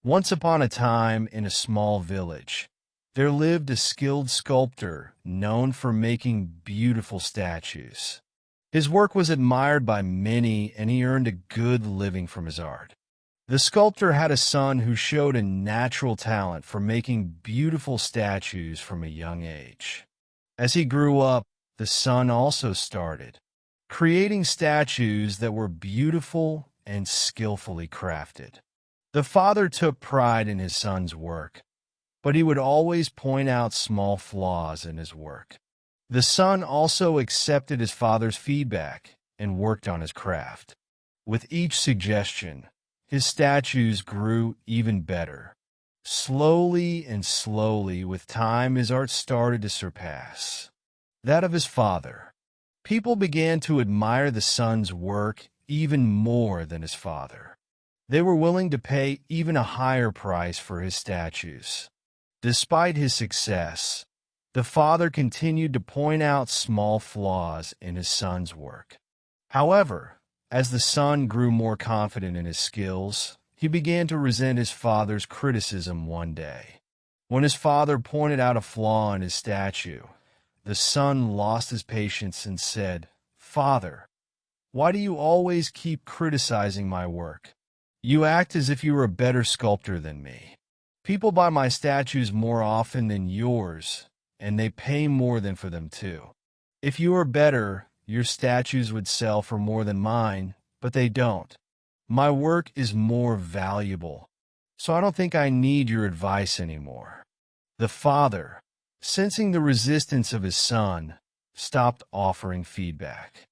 Once upon a time, in a small village, there lived a skilled sculptor known for making beautiful statues. His work was admired by many, and he earned a good living from his art. The sculptor had a son who showed a natural talent for making beautiful statues from a young age. As he grew up, the son also started creating statues that were beautiful and skillfully crafted. The father took pride in his son's work, but he would always point out small flaws in his work. The son also accepted his father's feedback and worked on his craft. With each suggestion, his statues grew even better. Slowly and slowly, with time, his art started to surpass that of his father. People began to admire the son's work even more than his father. They were willing to pay even a higher price for his statues. Despite his success, the father continued to point out small flaws in his son's work. However, as the son grew more confident in his skills, he began to resent his father's criticism one day. When his father pointed out a flaw in his statue, the son lost his patience and said, "Father, why do you always keep criticizing my work? You act as if you were a better sculptor than me. People buy my statues more often than yours, and they pay more than for them too. If you were better, your statues would sell for more than mine, but they don't. My work is more valuable, so I don't think I need your advice anymore." The father, sensing the resistance of his son, stopped offering feedback.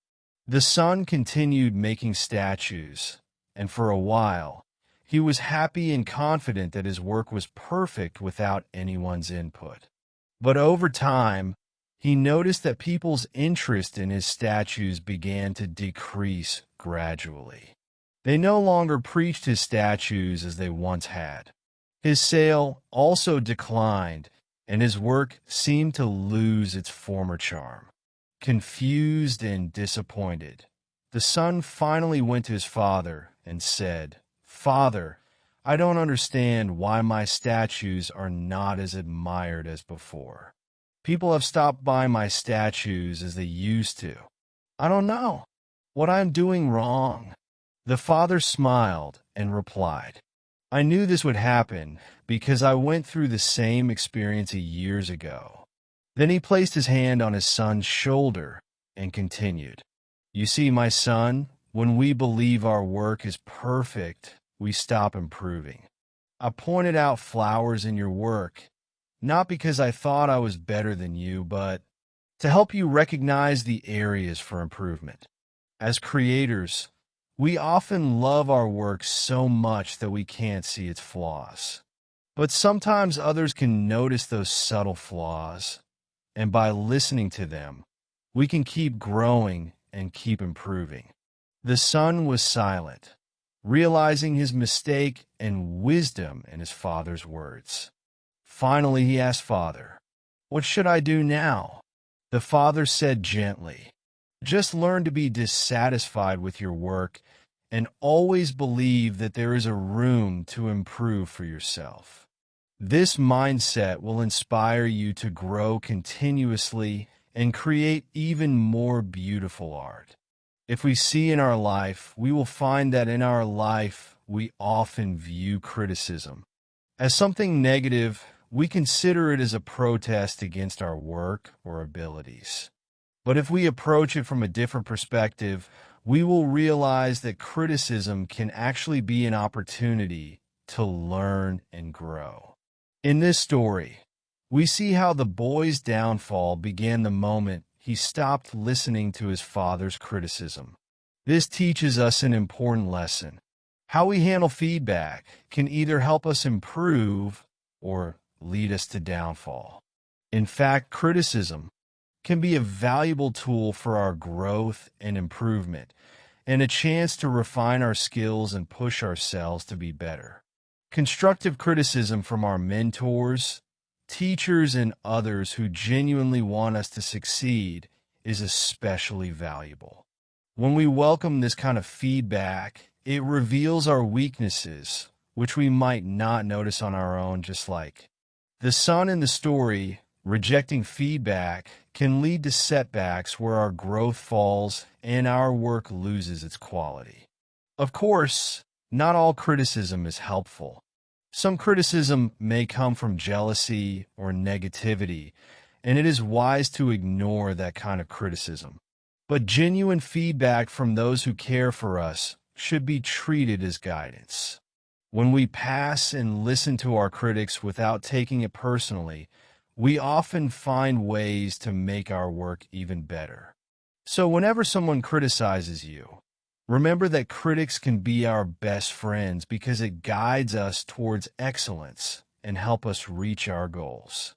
The son continued making statues, and for a while, he was happy and confident that his work was perfect without anyone's input. But over time, he noticed that people's interest in his statues began to decrease gradually. They no longer preached his statues as they once had. His sale also declined, and his work seemed to lose its former charm. Confused and disappointed, the son finally went to his father and said, "Father, I don't understand why my statues are not as admired as before. People have stopped buying my statues as they used to. I don't know what I'm doing wrong." The father smiled and replied, "I knew this would happen because I went through the same experience years ago." Then he placed his hand on his son's shoulder and continued, "You see, my son, when we believe our work is perfect, we stop improving. I pointed out flowers in your work, not because I thought I was better than you, but to help you recognize the areas for improvement. As creators, we often love our work so much that we can't see its flaws. But sometimes others can notice those subtle flaws, and by listening to them, we can keep growing and keep improving." The son was silent, realizing his mistake and wisdom in his father's words. Finally, he asked, "Father, what should I do now?" The father said gently, "Just learn to be dissatisfied with your work and always believe that there is a room to improve for yourself. This mindset will inspire you to grow continuously and create even more beautiful art. If we see in our life, we will find that in our life we often view criticism as something negative. We consider it as a protest against our work or abilities. But if we approach it from a different perspective, we will realize that criticism can actually be an opportunity to learn and grow. In this story, we see how the boy's downfall began the moment he stopped listening to his father's criticism. This teaches us an important lesson. How we handle feedback can either help us improve or lead us to downfall. In fact, criticism can be a valuable tool for our growth and improvement, and a chance to refine our skills and push ourselves to be better. Constructive criticism from our mentors, teachers, and others who genuinely want us to succeed is especially valuable. When we welcome this kind of feedback, it reveals our weaknesses which we might not notice on our own, just like the son in the story. Rejecting feedback can lead to setbacks where our growth falls and our work loses its quality. Of course, not all criticism is helpful. Some criticism may come from jealousy or negativity, and it is wise to ignore that kind of criticism. But genuine feedback from those who care for us should be treated as guidance. When we pass and listen to our critics without taking it personally, we often find ways to make our work even better. So whenever someone criticizes you, remember that critics can be our best friends because it guides us towards excellence and help us reach our goals.